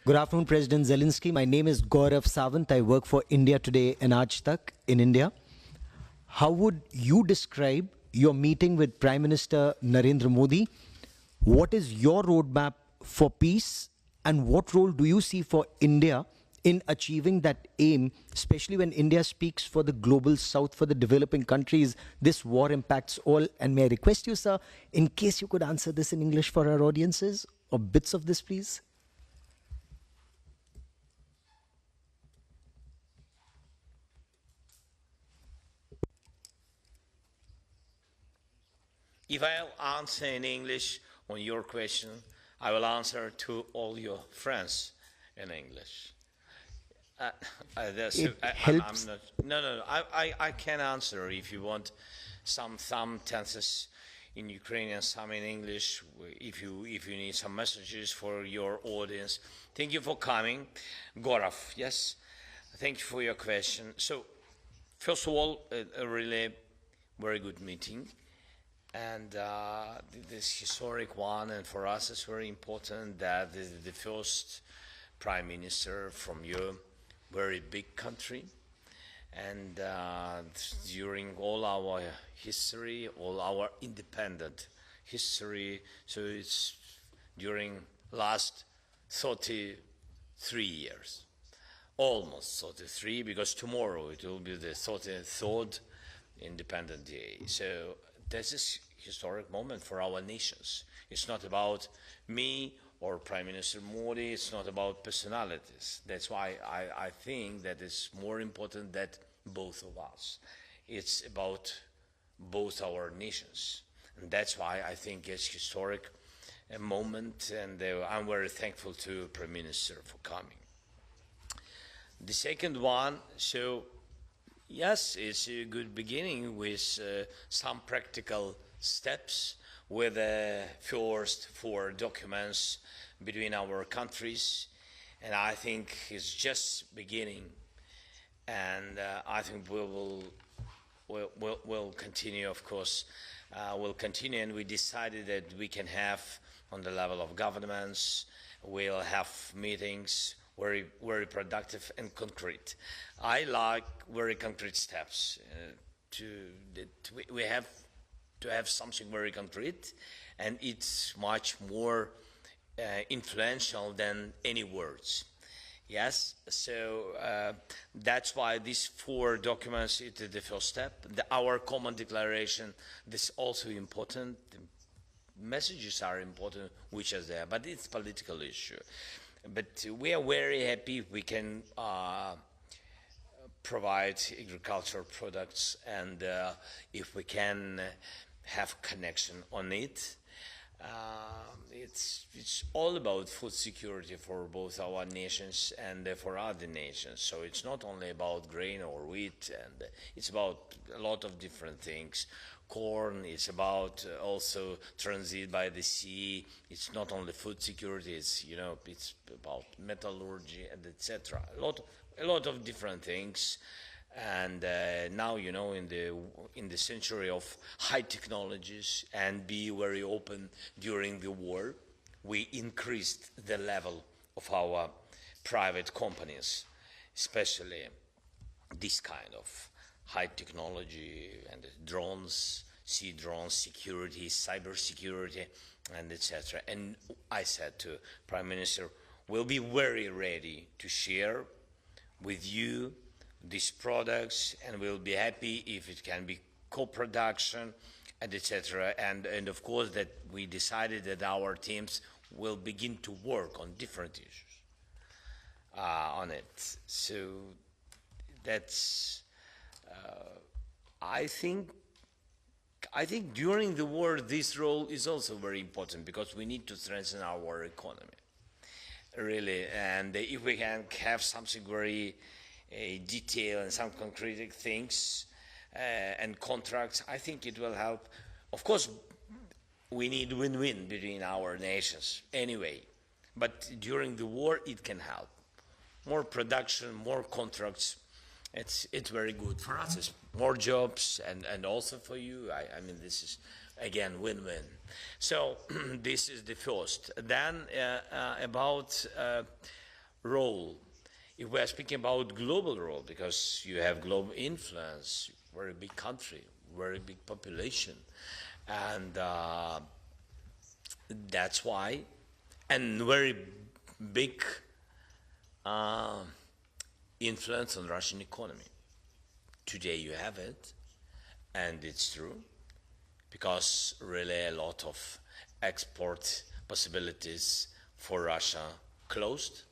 Good afternoon, President Zelensky. My name is Gaurav Sawant. I work for India Today and Aaj Tak in India. How would you describe your meeting with Prime Minister Narendra Modi? What is your roadmap for peace, and what role do you see for India in achieving that aim, especially when India speaks for the global south, for the developing countries? This war impacts all. And may I request you, sir, in case you could answer this in English for our audiences, or bits of this, please? If I'll answer in English on your question, I will answer to all your friends in English. Helps. I can answer if you want some sentences in Ukrainian, some in English, if you need some messages for your audience. Thank you for coming. Gaurav, yes, thank you for your question. So, first of all, a really very good meeting. And this historic one, and for us it's very important that this is the first prime minister from your very big country. And during all our history, all our independent history, so it's during last 33 years, almost 33, because tomorrow it will be the 33rd independent day. So this is historic moment for our nations. It's not about me or Prime Minister Modi, it's not about personalities. That's why I think that it's more important that both of us. It's about both our nations. And that's why I think it's historic moment, and I'm very thankful to Prime Minister for coming. The second one, so yes, it's a good beginning with some practical steps with the first 4 documents between our countries, and I think it's just beginning, and I think we'll continue, of course, we'll continue, and we decided that we can have on the level of governments, we'll have meetings very productive and concrete. I like very concrete steps. We have to have something very concrete, and it's much more influential than any words. Yes, so that's why these 4 documents is the first step. Our common declaration, this is also important. The messages are important, which are there, but it's a political issue. But we are very happy we can provide agricultural products, and if we can have connection on it. It's all about food security for both our nations and for other nations. So it's not only about grain or wheat, and it's about a lot of different things. Corn, it's about also transit by the sea. It's not only food security, it's about metallurgy and etc. A lot of different things. And now, in the century of high technologies and be very open during the war, we increased the level of our private companies, especially this kind of high technology and drones, sea drones, security, cyber security, and etc. And I said to Prime Minister, we'll be very ready to share with you these products, and we'll be happy if it can be co-production, and etc. And of course that we decided that our teams will begin to work on different issues on it. So that's I think during the war this role is also very important, because we need to strengthen our economy, really. And if we can have something very detail and some concrete things and contracts, I think it will help. Of course, we need win-win between our nations anyway, but during the war it can help. More production, more contracts, it's very good for us. It's more jobs, and also for you. I mean, this is again win-win. So this is the first. Then about role, if we are speaking about global role, because you have global influence, very big country, very big population, and that's why, and very big influence on Russian economy. Today you have it, and it's true, because really a lot of export possibilities for Russia closed,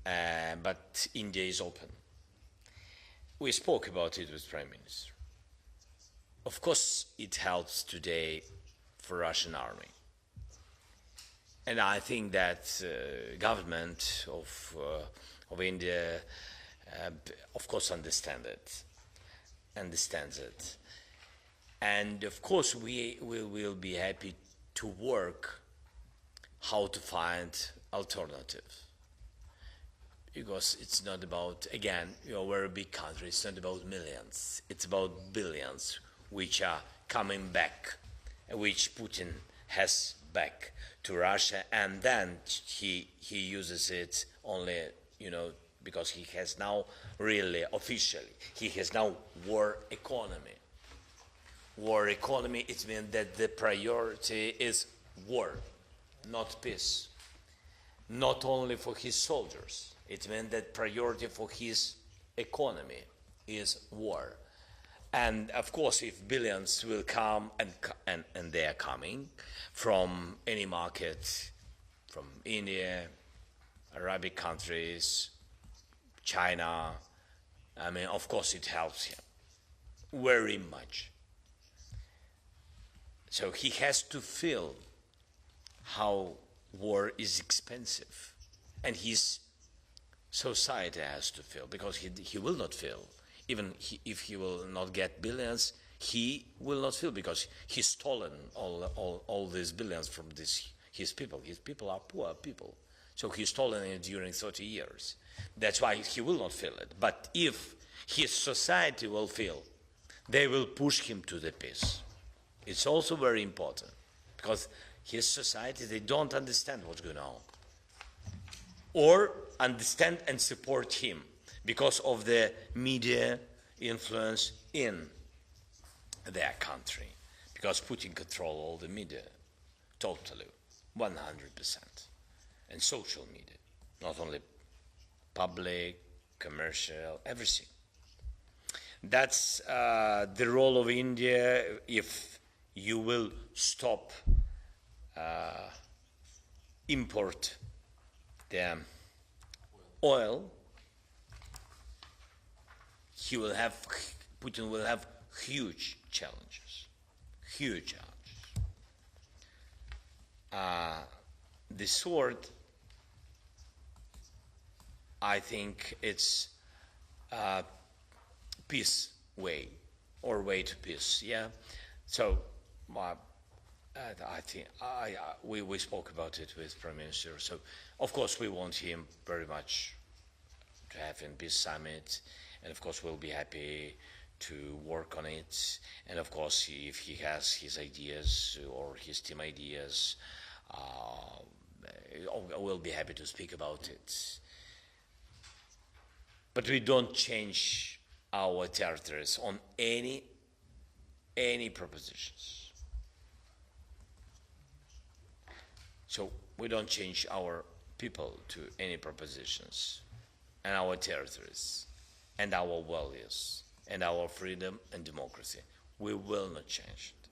but India is open. We spoke about it with Prime Minister. Of course, it helps today for Russian army. And I think that government of India, of course, understands it. And of course, we will be happy to work how to find alternatives. Because it's not about, again, you're a very big country, it's not about millions, it's about billions which are coming back, which Putin has back to Russia, and then he uses it only, because he has now really officially, he has now war economy. War economy, it means that the priority is war, not peace. Not only for his soldiers, it meant that priority for his economy is war. And of course, if billions will come, and they are coming from any market, from India, Arabic countries, China, of course it helps him very much. So he has to feel how war is expensive, and his society has to feel, because he will not feel. Even if he will not get billions, he will not feel, because he's stolen all these billions from his people. His people are poor people. So he's stolen it during 30 years. That's why he will not feel it. But if his society will feel, they will push him to the peace. It's also very important, because his society, they don't understand what's going on, or understand and support him because of the media influence in their country, because Putin controls all the media totally, 100%, and social media, not only public, commercial, everything. That's the role of India. If you will stop import the oil, Putin will have huge challenges. The sword, I think it's peace way, or way to peace. Yeah. So I think we spoke about it with Prime Minister. So of course we want him very much to have in peace summit, and of course we'll be happy to work on it. And of course, if he has his ideas or his team ideas, we'll be happy to speak about it. But we don't change our territories on any propositions. So we don't change our people to any propositions, and our territories, and our values, and our freedom and democracy. We will not change it.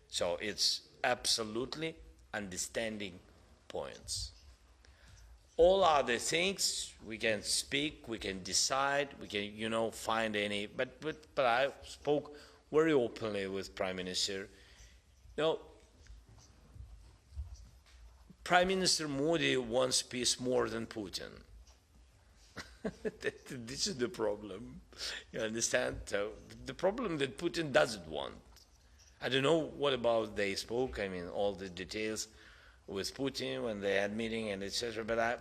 So it's absolutely understanding points. All other things we can speak, we can decide, we can find any. But I spoke very openly with Prime Minister. Prime Minister Modi wants peace more than Putin. This is the problem. You understand? So the problem that Putin doesn't want. I don't know what about they spoke. All the details with Putin when they had meeting and etc. But I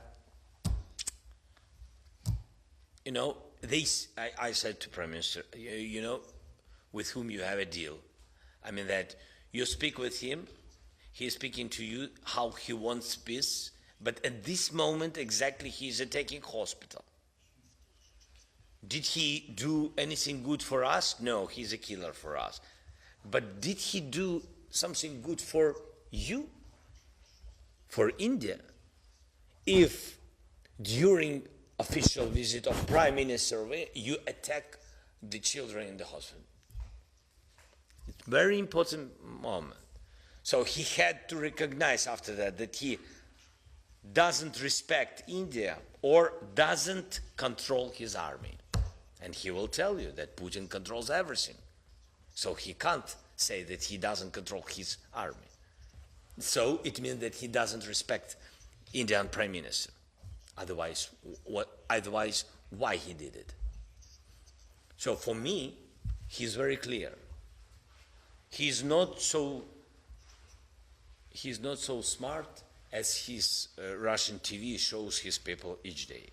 said to Prime Minister, with whom you have a deal. That you speak with him, he is speaking to you how he wants peace, But at this moment, exactly, he is attacking hospital. Did he do anything good for us? No, he's a killer for us. But did he do something good for you? For India? If during official visit of Prime Minister you attack the children in the hospital? It's a very important moment. So he had to recognize after that he doesn't respect India or doesn't control his army. And he will tell you that Putin controls everything. So he can't say that he doesn't control his army. So it means that he doesn't respect Indian Prime Minister. Otherwise, why he did it? So for me, he's very clear. He's not so smart as his Russian TV shows his people each day.